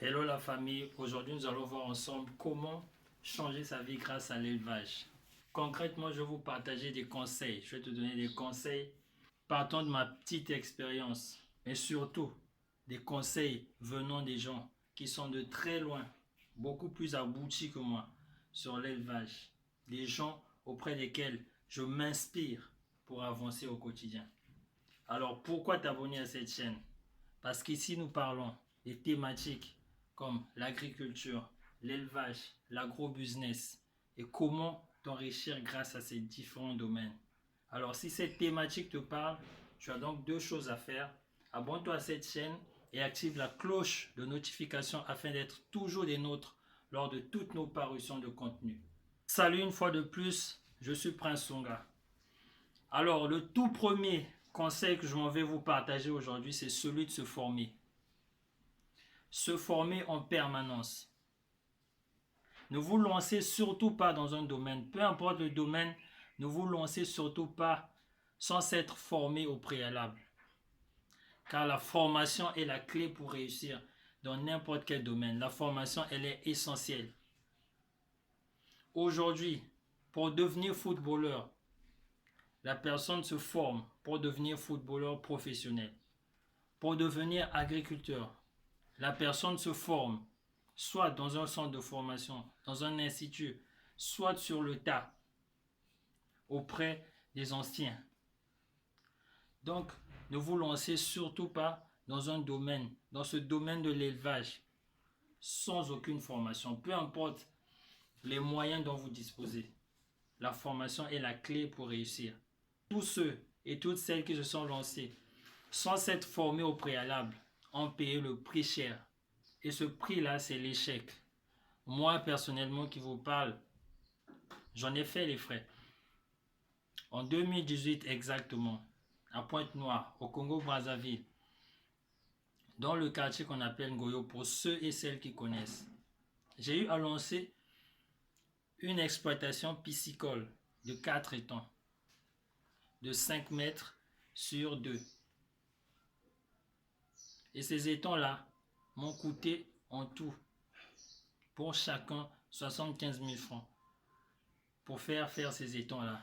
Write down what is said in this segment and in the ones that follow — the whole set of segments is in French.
Hello la famille, aujourd'hui nous allons voir ensemble comment changer sa vie grâce à l'élevage. Concrètement, je vais vous partager des conseils. Je vais te donner des conseils partant de ma petite expérience, mais surtout des conseils venant des gens qui sont de très loin, beaucoup plus aboutis que moi sur l'élevage. Des gens auprès desquels je m'inspire pour avancer au quotidien. Alors pourquoi t'abonner à cette chaîne? Parce qu'ici nous parlons des thématiques comme l'agriculture, l'élevage, l'agro-business et comment t'enrichir grâce à ces différents domaines. Alors si cette thématique te parle, tu as donc deux choses à faire. Abonne-toi à cette chaîne et active la cloche de notification afin d'être toujours des nôtres lors de toutes nos parutions de contenu. Salut une fois de plus, je suis Prince Songa. Alors le tout premier conseil que je m'en vais vous partager aujourd'hui, c'est celui de se former. Se former en permanence. Ne vous lancez surtout pas dans un domaine, peu importe le domaine, ne vous lancez surtout pas sans s'être formé au préalable. Car la formation est la clé pour réussir dans n'importe quel domaine. La formation, elle est essentielle. Aujourd'hui, pour devenir footballeur, la personne se forme pour devenir footballeur professionnel. Pour devenir agriculteur, la personne se forme soit dans un centre de formation, dans un institut, soit sur le tas, auprès des anciens. Donc, ne vous lancez surtout pas dans un domaine, dans ce domaine de l'élevage, sans aucune formation, peu importe les moyens dont vous disposez. La formation est la clé pour réussir. Tous ceux et toutes celles qui se sont lancés sans s'être formés au préalable ont payé le prix cher. Et ce prix-là, c'est l'échec. Moi, personnellement, qui vous parle, j'en ai fait les frais. En 2018 exactement, à Pointe-Noire, au Congo-Brazzaville, dans le quartier qu'on appelle Ngoyo, pour ceux et celles qui connaissent, j'ai eu à lancer une exploitation piscicole de 4 étangs, de 5 mètres sur 2. Et ces étangs-là m'ont coûté en tout, pour chacun, 75 000 francs pour faire ces étangs-là.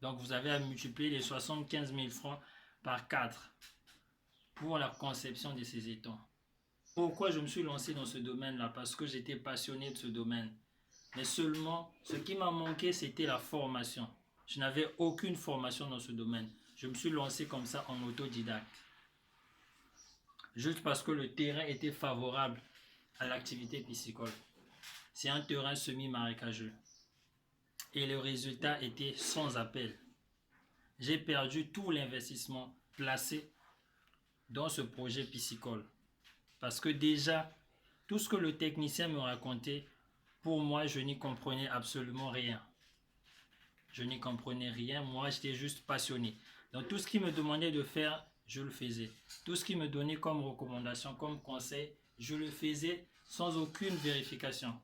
Donc vous avez à multiplier les 75 000 francs par 4 pour la conception de ces étangs. Pourquoi je me suis lancé dans ce domaine-là? Parce que j'étais passionné de ce domaine. Mais seulement, ce qui m'a manqué, c'était la formation. Je n'avais aucune formation dans ce domaine. Je me suis lancé comme ça en autodidacte. Juste parce que le terrain était favorable à l'activité piscicole. C'est un terrain semi-marécageux. Et le résultat était sans appel. J'ai perdu tout l'investissement placé dans ce projet piscicole. Parce que déjà, tout ce que le technicien me racontait, pour moi, je n'y comprenais absolument rien. Je n'y comprenais rien. Moi, j'étais juste passionné. Donc, tout ce qu'il me demandait de faire, je le faisais. Tout ce qu'il me donnait comme recommandation, comme conseil, je le faisais sans aucune vérification.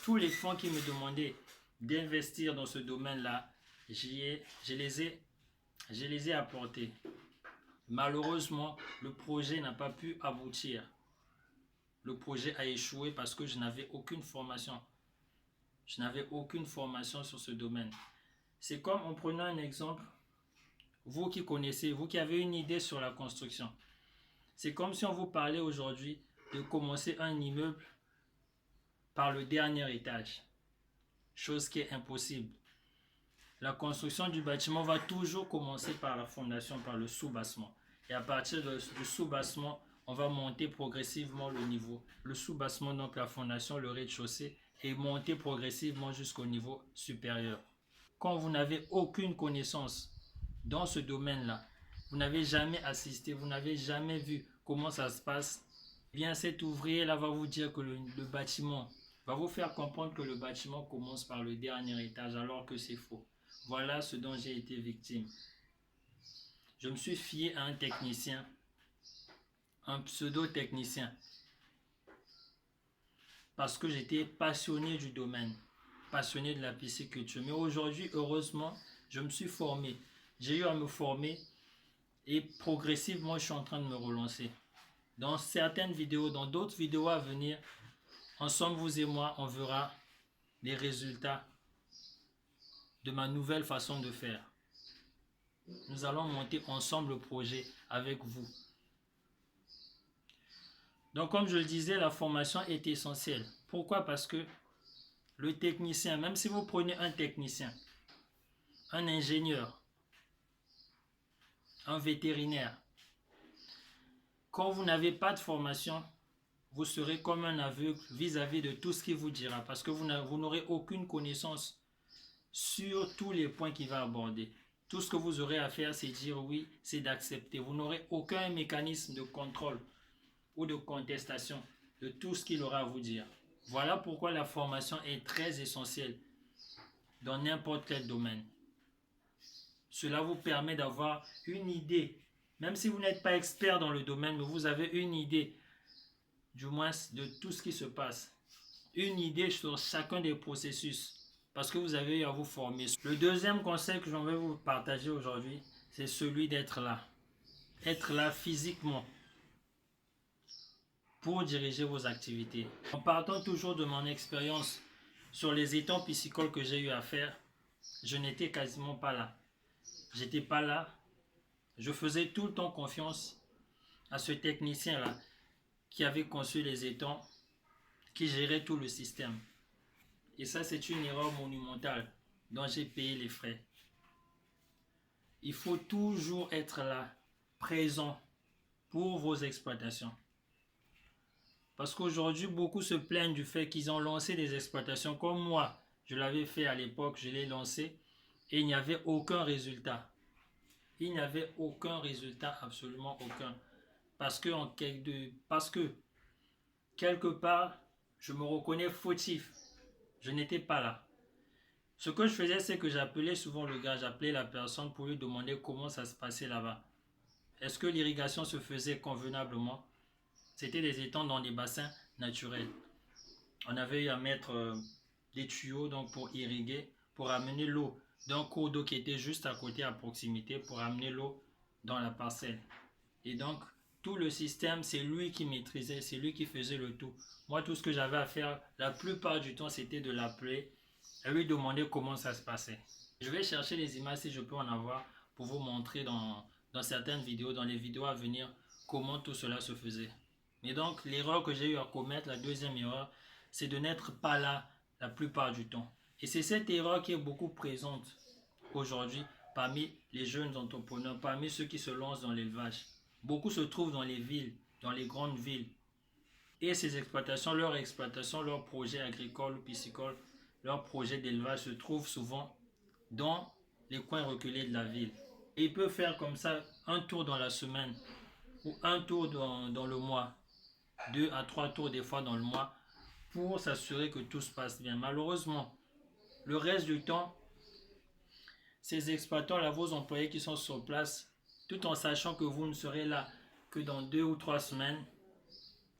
Tous les fonds qu'il me demandaient d'investir dans ce domaine-là, je les ai apportés. Malheureusement, le projet n'a pas pu aboutir. Le projet a échoué parce que je n'avais aucune formation. Je n'avais aucune formation sur ce domaine. C'est comme en prenant un exemple, vous qui connaissez, vous qui avez une idée sur la construction. C'est comme si on vous parlait aujourd'hui de commencer un immeuble par le dernier étage. Chose qui est impossible. La construction du bâtiment va toujours commencer par la fondation, par le sous-bassement. Et à partir du sous-bassement, on va monter progressivement le niveau. Le sous-bassement, donc la fondation, le rez-de-chaussée, et monter progressivement jusqu'au niveau supérieur. Quand vous n'avez aucune connaissance dans ce domaine-là, vous n'avez jamais assisté, vous n'avez jamais vu comment ça se passe, eh bien cet ouvrier-là va vous dire que le bâtiment, va vous faire comprendre que le bâtiment commence par le dernier étage alors que c'est faux. Voilà ce dont j'ai été victime. Je me suis fié à un technicien, un pseudo-technicien, parce que j'étais passionné du domaine, passionné de la pisciculture. Mais aujourd'hui, heureusement, je me suis formé. J'ai eu à me former et progressivement, je suis en train de me relancer. Dans certaines vidéos, dans d'autres vidéos à venir, ensemble, vous et moi, on verra les résultats de ma nouvelle façon de faire. Nous allons monter ensemble le projet avec vous. Donc, comme je le disais, la formation est essentielle. Pourquoi? Parce que le technicien, même si vous prenez un technicien, un ingénieur, un vétérinaire, quand vous n'avez pas de formation, vous serez comme un aveugle vis-à-vis de tout ce qu'il vous dira, parce que vous n'aurez aucune connaissance sur tous les points qu'il va aborder. Tout ce que vous aurez à faire, c'est dire oui, c'est d'accepter. Vous n'aurez aucun mécanisme de contrôle ou de contestation de tout ce qu'il aura à vous dire. Voilà pourquoi la formation est très essentielle dans n'importe quel domaine. Cela vous permet d'avoir une idée, même si vous n'êtes pas expert dans le domaine, mais vous avez une idée, du moins de tout ce qui se passe. Une idée sur chacun des processus, parce que vous avez eu à vous former. Le deuxième conseil que j'en vais vous partager aujourd'hui, c'est celui d'être là. Être là physiquement pour diriger vos activités. En partant toujours de mon expérience sur les étangs piscicoles que j'ai eu à faire, je n'étais quasiment pas là. J'étais pas là. Je faisais tout le temps confiance à ce technicien-là qui avait conçu les étangs, qui gérait tout le système. Et ça, c'est une erreur monumentale dont j'ai payé les frais. Il faut toujours être là, présent pour vos exploitations. Parce qu'aujourd'hui, beaucoup se plaignent du fait qu'ils ont lancé des exploitations comme moi. Je l'avais fait à l'époque, je l'ai lancé et il n'y avait aucun résultat. Il n'y avait aucun résultat, absolument aucun. Parce que quelque part, je me reconnais fautif. Je n'étais pas là. Ce que je faisais, c'est que j'appelais souvent le gars, j'appelais la personne pour lui demander comment ça se passait là-bas. Est-ce que l'irrigation se faisait convenablement? C'était des étangs dans des bassins naturels. On avait eu à mettre des tuyaux donc, pour irriguer, pour amener l'eau d'un cours d'eau qui était juste à côté, à proximité, pour amener l'eau dans la parcelle. Et donc, tout le système, c'est lui qui maîtrisait, c'est lui qui faisait le tout. Moi, tout ce que j'avais à faire, la plupart du temps, c'était de l'appeler et lui demander comment ça se passait. Je vais chercher les images si je peux en avoir pour vous montrer dans certaines vidéos, dans les vidéos à venir, comment tout cela se faisait. Mais donc, l'erreur que j'ai eu à commettre, la deuxième erreur, c'est de n'être pas là la plupart du temps. Et c'est cette erreur qui est beaucoup présente aujourd'hui parmi les jeunes entrepreneurs, parmi ceux qui se lancent dans l'élevage. Beaucoup se trouvent dans les villes, dans les grandes villes. Et ces exploitations, leurs projets agricoles ou piscicoles, leurs projets d'élevage se trouvent souvent dans les coins reculés de la ville. Et ils peuvent faire comme ça un tour dans la semaine ou un tour dans le mois. 2 à 3 tours des fois dans le mois pour s'assurer que tout se passe bien. Malheureusement, le reste du temps, ces exploitants-là, vos employés qui sont sur place, tout en sachant que vous ne serez là que dans 2 ou 3 semaines,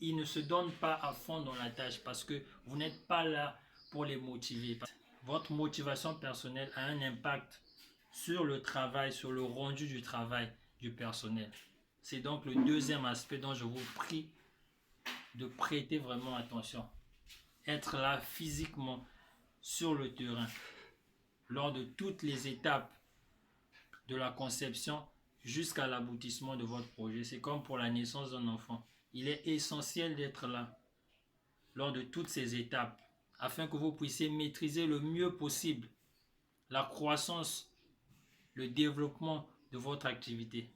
ils ne se donnent pas à fond dans la tâche parce que vous n'êtes pas là pour les motiver. Votre motivation personnelle a un impact sur le travail, sur le rendu du travail du personnel. C'est donc le deuxième aspect dont je vous prie de prêter vraiment attention. Être là physiquement sur le terrain lors de toutes les étapes de la conception jusqu'à l'aboutissement de votre projet. C'est comme pour la naissance d'un enfant. Il est essentiel d'être là lors de toutes ces étapes afin que vous puissiez maîtriser le mieux possible la croissance, le développement de votre activité.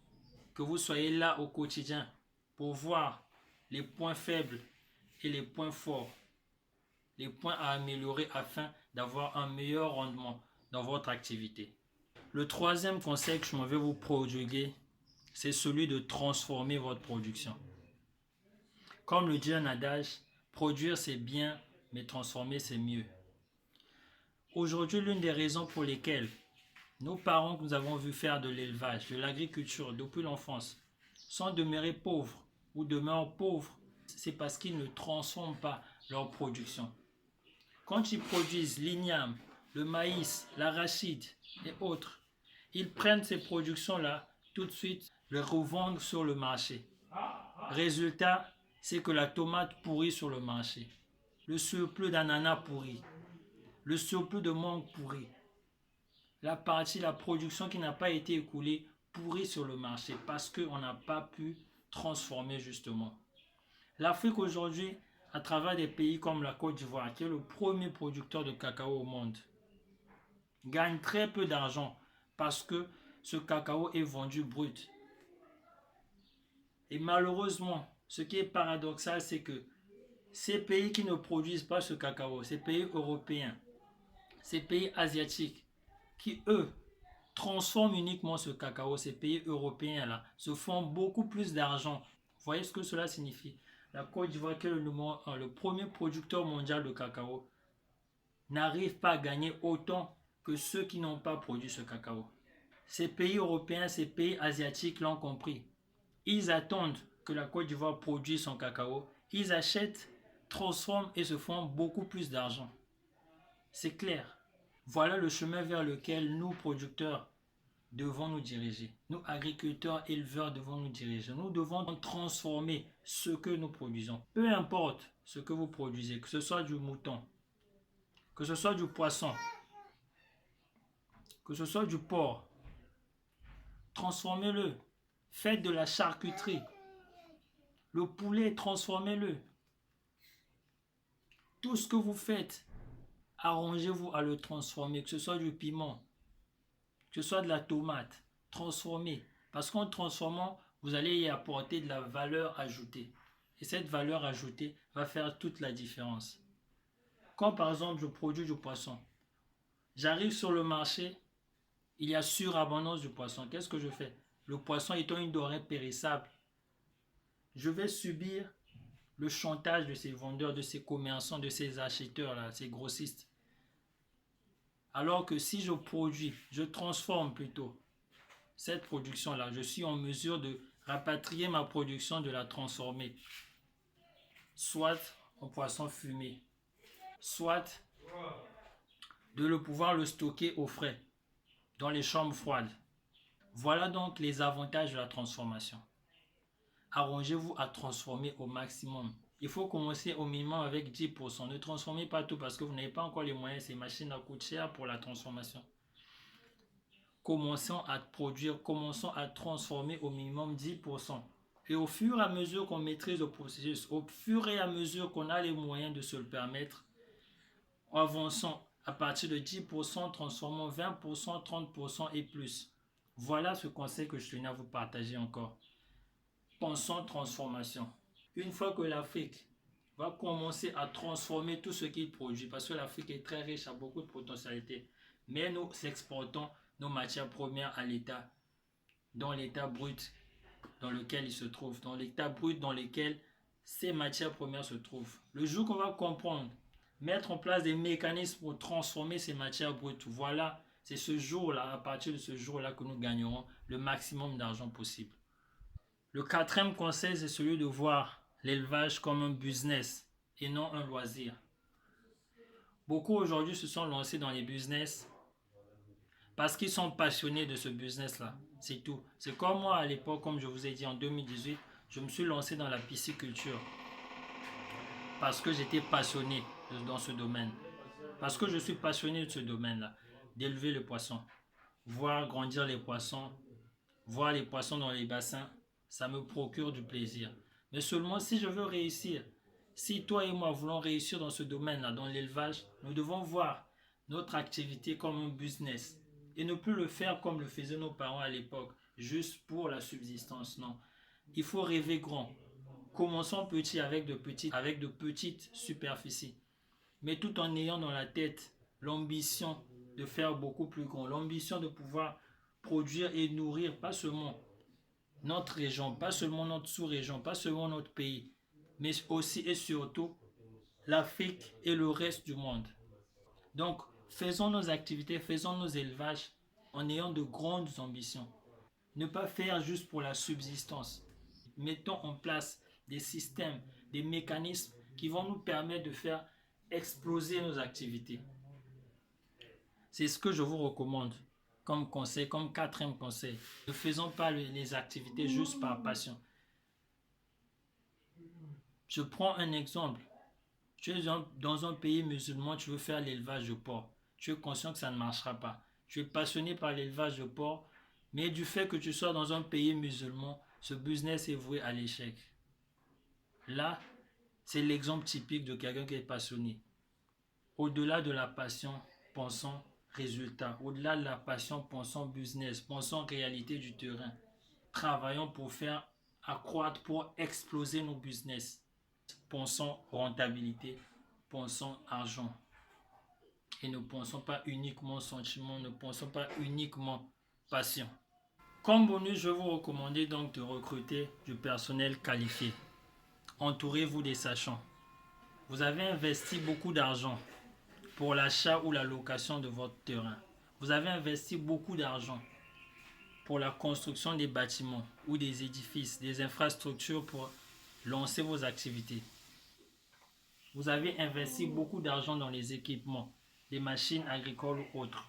Que vous soyez là au quotidien pour voir les points faibles et les points forts, les points à améliorer afin d'avoir un meilleur rendement dans votre activité. Le troisième conseil que je vais vous prodiguer, c'est celui de transformer votre production. Comme le dit un adage, produire c'est bien, mais transformer c'est mieux. Aujourd'hui, l'une des raisons pour lesquelles nos parents que nous avons vu faire de l'élevage, de l'agriculture depuis l'enfance, sont demeurés pauvres ou demeurent pauvres, c'est parce qu'ils ne transforment pas leur production. Quand ils produisent l'igname, le maïs, l'arachide et autres, ils prennent ces productions-là tout de suite, les revendent sur le marché. Résultat, c'est que la tomate pourrit sur le marché. Le surplus d'ananas pourri. Le surplus de mangue pourri. La production qui n'a pas été écoulée pourrit sur le marché parce qu'on n'a pas pu transformer justement. L'Afrique aujourd'hui, à travers des pays comme la Côte d'Ivoire, qui est le premier producteur de cacao au monde, gagne très peu d'argent parce que ce cacao est vendu brut. Et malheureusement, ce qui est paradoxal, c'est que ces pays qui ne produisent pas ce cacao, ces pays européens, ces pays asiatiques, qui eux transforment uniquement ce cacao, ces pays européens-là, se font beaucoup plus d'argent. Vous voyez ce que cela signifie? La Côte d'Ivoire, qui est le premier producteur mondial de cacao, n'arrive pas à gagner autant que ceux qui n'ont pas produit ce cacao. Ces pays européens, ces pays asiatiques l'ont compris. Ils attendent que la Côte d'Ivoire produise son cacao. Ils achètent, transforment et se font beaucoup plus d'argent. C'est clair. Voilà le chemin vers lequel nous, producteurs, devons nous diriger. Nous, agriculteurs, éleveurs, devons nous diriger. Nous devons transformer ce que nous produisons. Peu importe ce que vous produisez, que ce soit du mouton, que ce soit du poisson, que ce soit du porc, transformez-le. Faites de la charcuterie. Le poulet, transformez-le. Tout ce que vous faites, arrangez-vous à le transformer, que ce soit du piment, que ce soit de la tomate, transformez. Parce qu'en transformant, vous allez y apporter de la valeur ajoutée. Et cette valeur ajoutée va faire toute la différence. Quand par exemple je produis du poisson, j'arrive sur le marché, il y a surabondance du poisson. Qu'est-ce que je fais? Le poisson étant une denrée périssable, je vais subir le chantage de ces vendeurs, de ces commerçants, de ces acheteurs-là, ces grossistes. Alors que si je produis, je transforme plutôt cette production-là, je suis en mesure de rapatrier ma production, de la transformer, soit en poisson fumé, soit de pouvoir le stocker au frais, dans les chambres froides. Voilà donc les avantages de la transformation. Arrangez-vous à transformer au maximum. Il faut commencer au minimum avec 10%. Ne transformez pas tout parce que vous n'avez pas encore les moyens. Ces machines coûtent cher pour la transformation. Commençons à produire, commençons à transformer au minimum 10%. Et au fur et à mesure qu'on maîtrise le processus, au fur et à mesure qu'on a les moyens de se le permettre, avançons à partir de 10%, transformons 20%, 30% et plus. Voilà ce conseil que je tenais à vous partager encore. Pensons transformation. Une fois que l'Afrique va commencer à transformer tout ce qu'il produit, parce que l'Afrique est très riche, a beaucoup de potentialités, mais nous exportons nos matières premières à l'État, dans l'état brut dans lequel il se trouve, dans l'état brut dans lequel ces matières premières se trouvent. Le jour qu'on va comprendre, mettre en place des mécanismes pour transformer ces matières brutes, voilà, c'est ce jour-là, à partir de ce jour-là que nous gagnerons le maximum d'argent possible. Le quatrième conseil, c'est celui de voir l'élevage comme un business et non un loisir. Beaucoup aujourd'hui se sont lancés dans les business parce qu'ils sont passionnés de ce business-là. C'est tout. C'est comme moi à l'époque, comme je vous ai dit en 2018, je me suis lancé dans la pisciculture parce que j'étais passionné dans ce domaine. Parce que je suis passionné de ce domaine-là, d'élever les poissons, voir grandir les poissons, voir les poissons dans les bassins, ça me procure du plaisir. Mais seulement si je veux réussir, si toi et moi voulons réussir dans ce domaine-là, dans l'élevage, nous devons voir notre activité comme un business et ne plus le faire comme le faisaient nos parents à l'époque, juste pour la subsistance. Non, il faut rêver grand. Commençons petit avec de petites superficies, mais tout en ayant dans la tête l'ambition de faire beaucoup plus grand, l'ambition de pouvoir produire et nourrir pas seulement notre région, pas seulement notre sous-région, pas seulement notre pays, mais aussi et surtout l'Afrique et le reste du monde. Donc, faisons nos activités, faisons nos élevages en ayant de grandes ambitions. Ne pas faire juste pour la subsistance. Mettons en place des systèmes, des mécanismes qui vont nous permettre de faire exploser nos activités. C'est ce que je vous recommande comme conseil, comme quatrième conseil. Ne faisons pas les activités juste par passion. Je prends un exemple. Tu es dans un pays musulman, tu veux faire l'élevage de porc. Tu es conscient que ça ne marchera pas. Tu es passionné par l'élevage de porc, mais du fait que tu sois dans un pays musulman, ce business est voué à l'échec. Là, c'est l'exemple typique de quelqu'un qui est passionné. Au-delà de la passion, pensons résultat. Au-delà de la passion, pensons business, pensons réalité du terrain. Travaillons pour faire accroître, pour exploser nos business. Pensons rentabilité, pensons argent. Et ne pensons pas uniquement sentiment, ne pensons pas uniquement passion. Comme bonus, je vais vous recommander donc de recruter du personnel qualifié. Entourez-vous des sachants. Vous avez investi beaucoup d'argent pour l'achat ou la location de votre terrain. Vous avez investi beaucoup d'argent pour la construction des bâtiments ou des édifices, des infrastructures pour lancer vos activités. Vous avez investi beaucoup d'argent dans les équipements, les machines agricoles ou autres.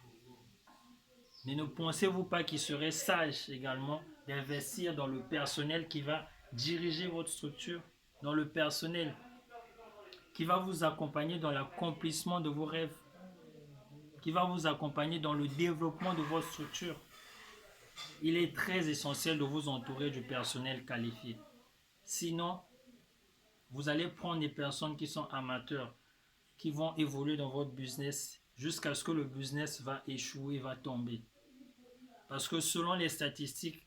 Mais ne pensez-vous pas qu'il serait sage également d'investir dans le personnel qui va diriger votre structure, dans le personnel qui va vous accompagner dans l'accomplissement de vos rêves, qui va vous accompagner dans le développement de votre structure? Il est très essentiel de vous entourer du personnel qualifié. Sinon, vous allez prendre des personnes qui sont amateurs, qui vont évoluer dans votre business jusqu'à ce que le business va échouer, va tomber. Parce que selon les statistiques,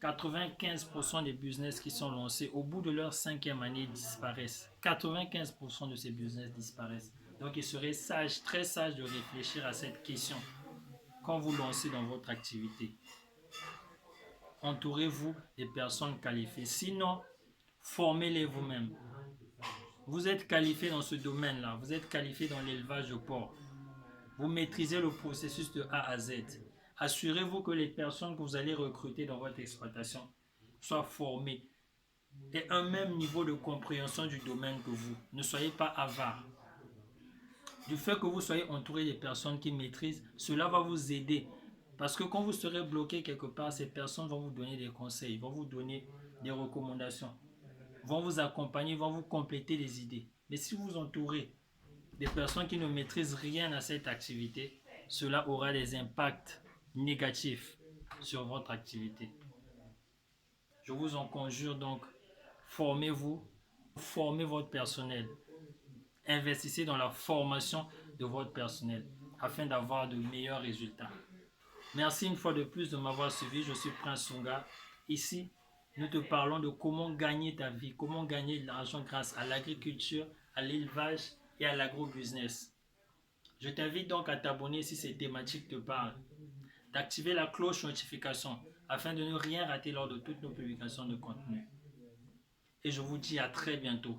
95% des business qui sont lancés au bout de leur 5e année disparaissent. 95% de ces business disparaissent. Donc il serait sage, très sage de réfléchir à cette question quand vous lancez dans votre activité. Entourez-vous des personnes qualifiées. Sinon, formez-les vous-même. Vous êtes qualifié dans ce domaine-là. Vous êtes qualifié dans l'élevage de porc. Vous maîtrisez le processus de A à Z. Assurez-vous que les personnes que vous allez recruter dans votre exploitation soient formées et un même niveau de compréhension du domaine que vous. Ne soyez pas avare. Du fait que vous soyez entouré des personnes qui maîtrisent, cela va vous aider. Parce que quand vous serez bloqué quelque part, ces personnes vont vous donner des conseils, vont vous donner des recommandations, vont vous accompagner, vont vous compléter les idées. Mais si vous entourez des personnes qui ne maîtrisent rien à cette activité, cela aura des impacts négatifs sur votre activité. Je vous en conjure donc, formez-vous, formez votre personnel. Investissez dans la formation de votre personnel afin d'avoir de meilleurs résultats. Merci une fois de plus de m'avoir suivi. Je suis Prince Songa. Ici, nous te parlons de comment gagner ta vie, comment gagner de l'argent grâce à l'agriculture, à l'élevage et à l'agro-business. Je t'invite donc à t'abonner si ces thématiques te parlent, d'activer la cloche notification afin de ne rien rater lors de toutes nos publications de contenu. Et je vous dis à très bientôt.